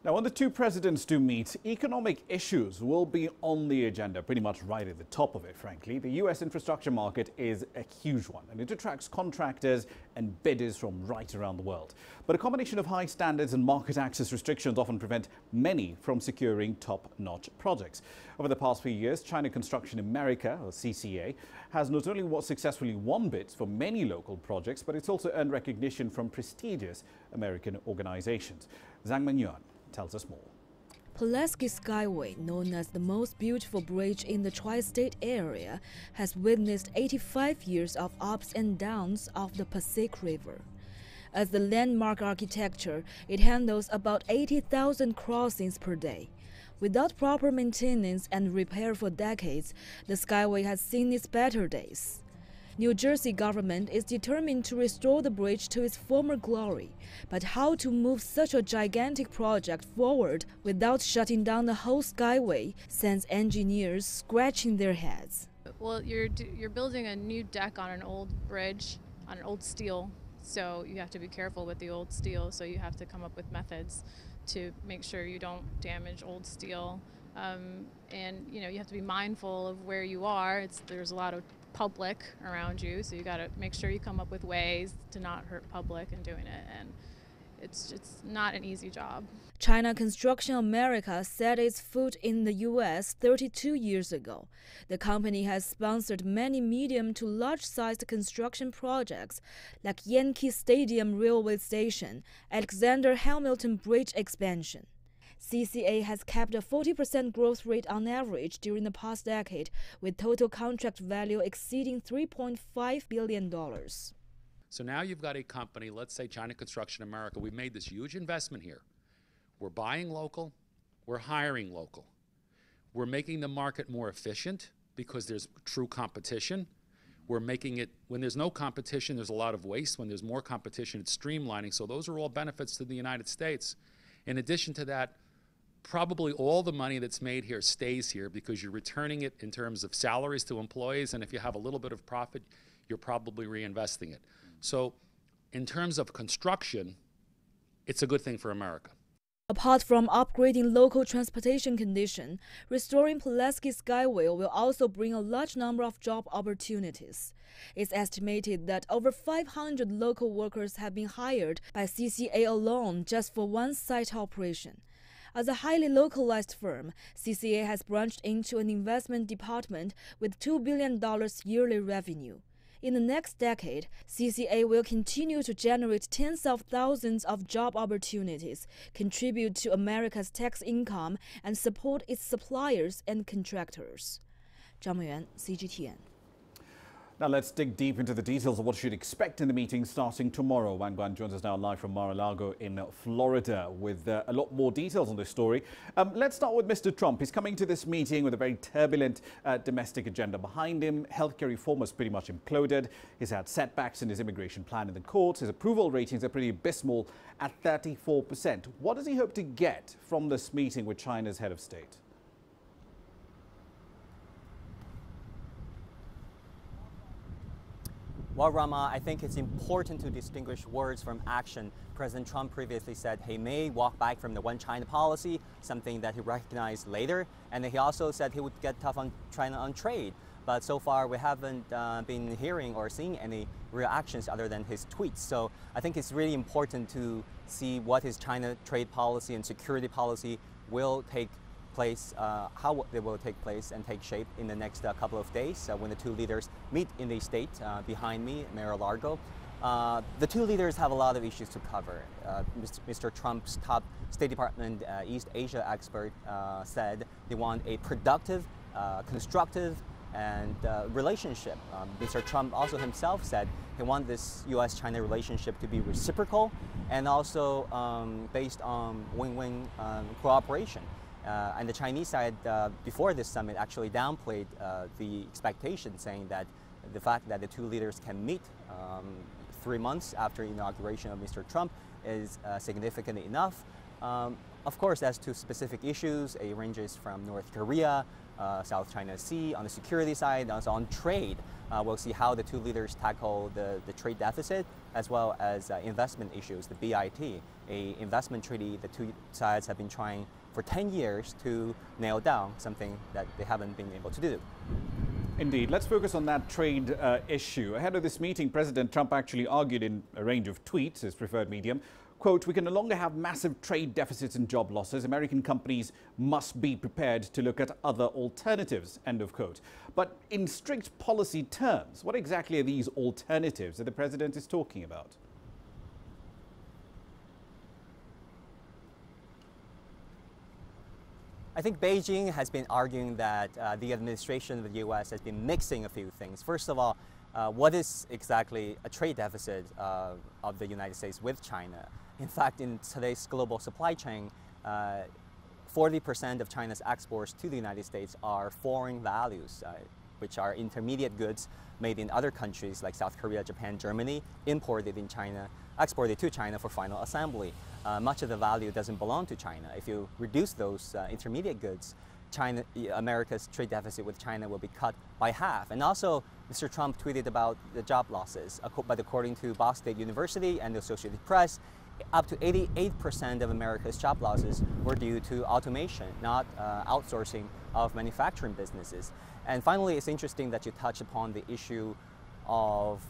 Now, when the two presidents do meet, economic issues will be on the agenda, pretty much right at the top of it, frankly. The U.S. infrastructure market is a huge one, and it attracts contractors and bidders from right around the world. But a combination of high standards and market access restrictions often prevent many from securing top-notch projects. Over the past few years, China Construction America, or CCA, has not only successfully won bids for many local projects, but it's also earned recognition from prestigious American organizations. Zhang Mengyuan tells us more. Pulaski Skyway, known as the most beautiful bridge in the tri-state area, has witnessed 85 years of ups and downs of the Pacific River. As the landmark architecture, it handles about 80,000 crossings per day. Without proper maintenance and repair for decades, the Skyway has seen its better days. New Jersey government is determined to restore the bridge to its former glory. But how to move such a gigantic project forward without shutting down the whole Skyway sends engineers scratching their heads. Well, you're building a new deck on an old bridge, on an old steel, so you have to be careful with the old steel, so you have to come up with methods to make sure you don't damage old steel. And you have to be mindful of where you are. There's a lot of public around you, so you got to make sure you come up with ways to not hurt public in doing it, and it's not an easy job. China Construction America set its foot in the U.S. 32 years ago. The company has sponsored many medium to large-sized construction projects like Yankee Stadium Railway Station, Alexander Hamilton Bridge expansion. CCA has kept a 40% growth rate on average during the past decade, with total contract value exceeding $3.5 billion. So now you've got a company, let's say China Construction America, we've made this huge investment here. We're buying local, we're hiring local. We're making the market more efficient because there's true competition. We're making it, when there's no competition, there's a lot of waste. When there's more competition, it's streamlining. So those are all benefits to the United States. In addition to that, probably all the money that's made here stays here because you're returning it in terms of salaries to employees, and if you have a little bit of profit, you're probably reinvesting it. So in terms of construction, it's a good thing for America. Apart from upgrading local transportation condition, restoring Pulaski Skyway will also bring a large number of job opportunities. It's estimated that over 500 local workers have been hired by CCA alone just for one site operation. As a highly localized firm, CCA has branched into an investment department with $2 billion yearly revenue. In the next decade, CCA will continue to generate tens of thousands of job opportunities, contribute to America's tax income, and support its suppliers and contractors. Zhang Mengyuan, CGTN. Now let's dig deep into the details of what you should expect in the meeting starting tomorrow. Wang Guan joins us now live from Mar-a-Lago in Florida with a lot more details on this story. Let's start with Mr. Trump. He's coming to this meeting with a very turbulent domestic agenda behind him. Healthcare reform has pretty much imploded. He's had setbacks in his immigration plan in the courts. His approval ratings are pretty abysmal at 34%. What does he hope to get from this meeting with China's head of state? Well, Rama, I think it's important to distinguish words from action. President Trump previously said he may walk back from the one China policy, something that he recognized later. And he also said he would get tough on China on trade. But so far, we haven't been hearing or seeing any real actions other than his tweets. So I think it's really important to see what his China trade policy and security policy will take place, how they will take place and take shape in the next couple of days when the two leaders meet in the state behind me, Mar-a-Lago. The two leaders have a lot of issues to cover. Mr. Trump's top State Department East Asia expert said they want a productive, constructive, and relationship. Mr. Trump also himself said he wants this U.S.-China relationship to be reciprocal and also based on win-win cooperation. And the Chinese side, before this summit, actually downplayed the expectation, saying that the fact that the two leaders can meet 3 months after inauguration of Mr. Trump is significant enough. Of course, as to specific issues, it ranges from North Korea, South China Sea, on the security side, also on trade. We'll see how the two leaders tackle the trade deficit, as well as investment issues, the BIT, a investment treaty the two sides have been trying for 10 years to nail down, something that they haven't been able to do. Indeed. Let's focus on that trade issue. Ahead of this meeting, President Trump actually argued in a range of tweets, his preferred medium, quote, "We can no longer have massive trade deficits and job losses. American companies must be prepared to look at other alternatives," end of quote. But in strict policy terms, what exactly are these alternatives that the president is talking about? I think Beijing has been arguing that the administration of the U.S. has been mixing a few things. First of all, what is exactly a trade deficit of the United States with China? In fact, in today's global supply chain, 40% of China's exports to the United States are foreign values, which are intermediate goods made in other countries like South Korea, Japan, Germany, imported in China, exported to China for final assembly. Much of the value doesn't belong to China. If you reduce those intermediate goods, America's trade deficit with China will be cut by half. And also, Mr. Trump tweeted about the job losses. But according to Boston State University and the Associated Press, up to 88% of America's job losses were due to automation, not outsourcing of manufacturing businesses. And finally, it's interesting that you touch upon the issue of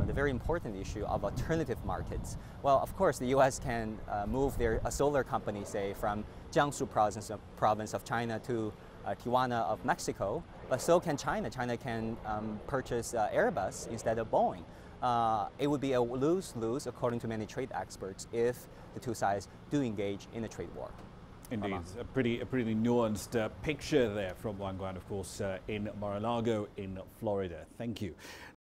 the very important issue of alternative markets. Well, of course, the U.S. can move a solar company, say, from Jiangsu province of China to Tijuana of Mexico, but so can China. China can purchase Airbus instead of Boeing. It would be a lose-lose, according to many trade experts, if the two sides do engage in a trade war. Indeed, a pretty nuanced picture there from Wang Guan, of course, in Mar-a-Lago in Florida. Thank you.